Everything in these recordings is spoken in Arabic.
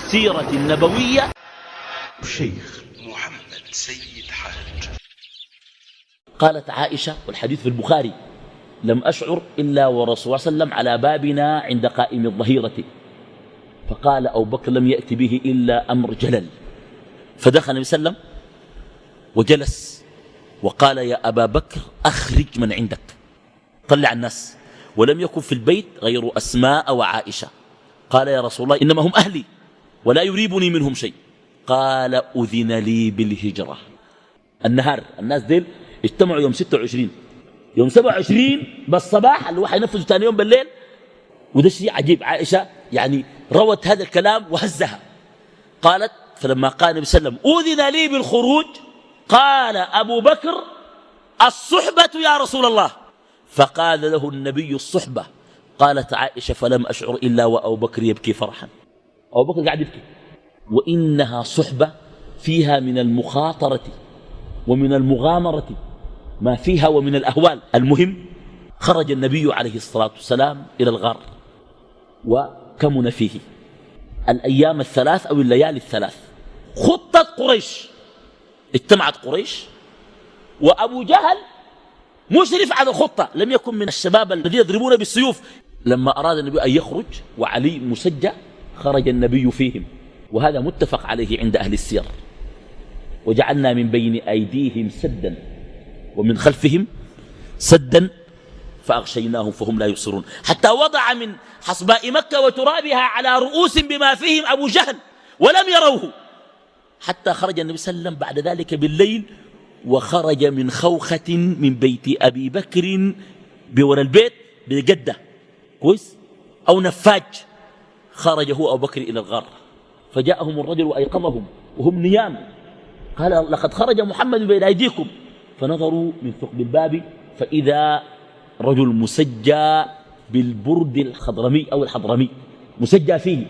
السيرة النبوية الشيخ محمد سيد حاج. قالت عائشة والحديث في البخاري: لم أشعر إلا ورسول الله صلى الله عليه وسلم على بابنا عند قائم الظهيرة، فقال أبو بكر: لم يأتي به إلا أمر جلل. فدخل النبي صلى الله عليه وسلم وجلس وقال: يا أبا بكر أخرج من عندك، طلع الناس. ولم يكن في البيت غير أسماء وعائشة. قال: يا رسول الله إنما هم أهلي ولا يريبني منهم شيء. قال: أذن لي بالهجرة. النهار الناس ديل اجتمعوا يوم 26، يوم 27 بالصباح اللي هو حينفذوا ثاني يوم بالليل. وده شيء عجيب. عائشة يعني روت هذا الكلام وهزها. قالت: فلما قال النبي صلى الله عليه وسلم أذن لي بالخروج، قال أبو بكر: الصحبة يا رسول الله. فقال له النبي: الصحبة. قالت عائشة: فلم أشعر إلا وأبو بكر يبكي فرحا. أبو بكر قاعد يبكي. وإنها صحبة فيها من المخاطرة ومن المغامرة ما فيها ومن الأهوال. المهم خرج النبي عليه الصلاة والسلام إلى الغار، وكمن فيه الأيام الثلاث أو الليالي الثلاث. خطة قريش، اجتمعت قريش وأبو جهل مشرف على الخطة، لم يكن من الشباب الذين يضربون بالسيوف. لما أراد النبي أن يخرج وعلي مسجى، خرج النبي فيهم، وهذا متفق عليه عند أهل السير. وجعلنا من بين أيديهم سدا ومن خلفهم سدا فأغشيناهم فهم لا يبصرون، حتى وضع من حصباء مكة وترابها على رؤوس بما فيهم أبو جهل ولم يروه. حتى خرج النبي صلى الله عليه وسلم بعد ذلك بالليل، وخرج من خوخة من بيت أبي بكر بورا البيت بجدة كويس أو نفاج. خرج هو أبو بكر إلى الغار، فجاءهم الرجل وأيقظهم وهم نيام. قال: لقد خرج محمد بين أيديكم. فنظروا من ثقب الباب فإذا رجل مسجى بالبرد الخضرمي أو الحضرمي مسجى فيه،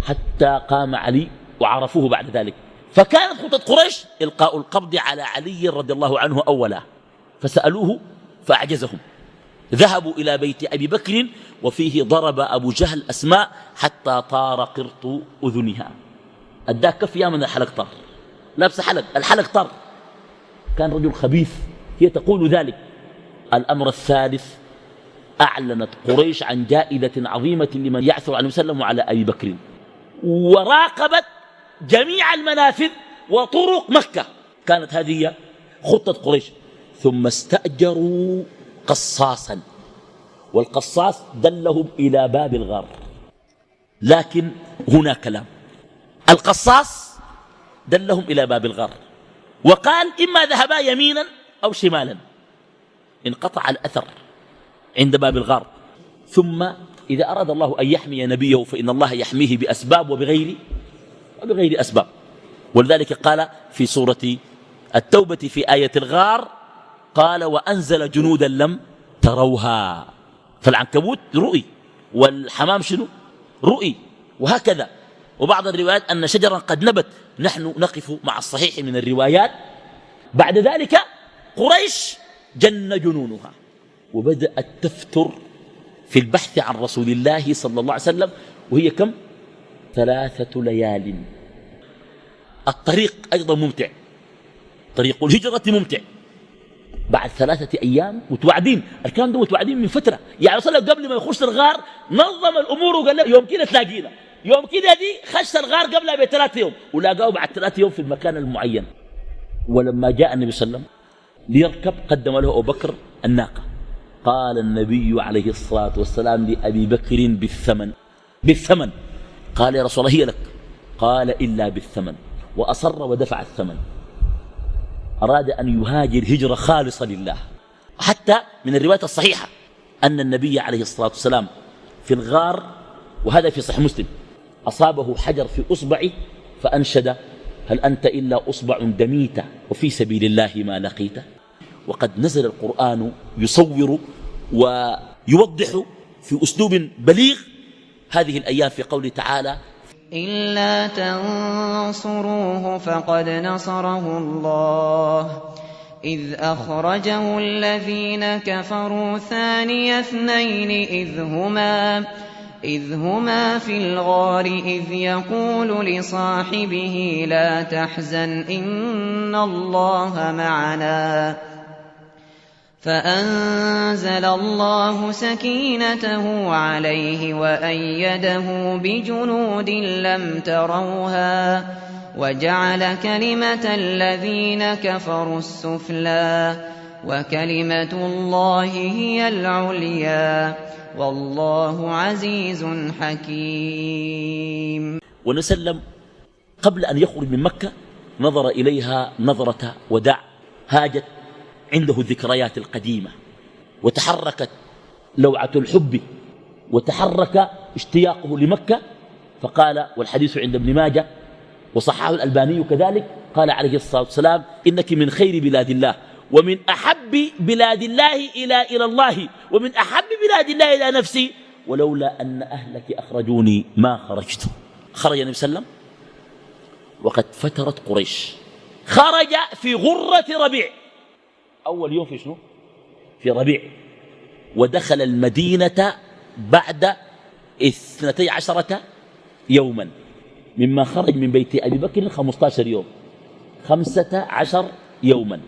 حتى قام علي وعرفوه بعد ذلك. فكانت خطة قريش إلقاء القبض على علي رضي الله عنه أولا، فسألوه فأعجزهم. ذهبوا إلى بيت أبي بكر وفيه ضرب أبو جهل أسماء حتى طار قرط أذنها. أداك كفيا من الحلق طار، لابس حلق، الحلق طار. كان رجل خبيث، هي تقول ذلك. الأمر الثالث: أعلنت قريش عن جائزة عظيمة لمن يعثر عن وسلم على أبي بكر، وراقبت جميع المنافذ وطرق مكة. كانت هذه خطة قريش. ثم استأجروا قصاصا، والقصاص دلهم إلى باب الغار. لكن هنا كلام. القصاص دلهم إلى باب الغار وقال: إما ذهبا يمينا أو شمالا. انقطع الأثر عند باب الغار. ثم إذا أراد الله أن يحمي نبيه فإن الله يحميه بأسباب وبغير أسباب. ولذلك قال في سورة التوبة في آية الغار: قال: وأنزل جنودا لم تروها. فالعنكبوت رؤي، والحمام شنو رؤي، وهكذا. وبعض الروايات أن شجرا قد نبت. نحن نقف مع الصحيح من الروايات. بعد ذلك قريش جن جنونها وبدأت تفتر في البحث عن رسول الله صلى الله عليه وسلم، وهي كم؟ 3 ليال. الطريق أيضا ممتع، طريق الهجرة ممتع. بعد 3 أيام متوعدين، الكلام ده متوعدين من فترة، يعني صلى قبل ما يخش الغار نظم الأمور وقال له يوم كده تلاقينا، يوم كده دي خش الغار قبلها ب3 يوم، ولاقاه بعد 3 يوم في المكان المعين. ولما جاء النبي صلى الله عليه وسلم ليركب قدم له أبو بكر الناقة. قال النبي عليه الصلاة والسلام لأبي بكر: بالثمن. قال: يا رسول الله هي لك. قال: إلا بالثمن. وأصر ودفع الثمن. أراد أن يهاجر هجرة خالصة لله. حتى من الرواية الصحيحة أن النبي عليه الصلاة والسلام في الغار، وهذا في صحيح مسلم، أصابه حجر في أصبعه فأنشد: هل أنت إلا أصبع دميت وفي سبيل الله ما لقيت. وقد نزل القرآن يصور ويوضح في أسلوب بليغ هذه الأيام في قوله تعالى: إلا تنصروه فقد نصره الله إذ أخرجه الذين كفروا ثاني اثنين إذ هما في الغار إذ يقول لصاحبه لا تحزن إن الله معنا فأنزل الله سكينته عليه وأيده بجنود لم تروها وجعل كلمة الذين كفروا السفلى وكلمة الله هي العليا والله عزيز حكيم. ونسلم قبل أن يخرج من مكة نظر إليها نظرة وداع، هاجت عنده الذكريات القديمة وتحركت لوعة الحب وتحرك اشتياقه لمكة، فقال، والحديث عند ابن ماجه وصححه الألباني كذلك، قال عليه الصلاة والسلام إنك من خير بلاد الله ومن أحب بلاد الله إلى الله ومن أحب بلاد الله إلى نفسي ولولا أن أهلك أخرجوني ما خرجت. خرج النبي صلى الله عليه وسلم وقد فترت قريش، خرج في غرة ربيع، أول يوم في شنو؟ في ربيع، ودخل المدينة بعد 12 يوما مما خرج من بيت أبي بكر 15 يوم، 15 يوما،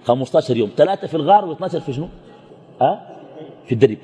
15 يوم، 3 في الغار و12 في شنو؟ في الدرب.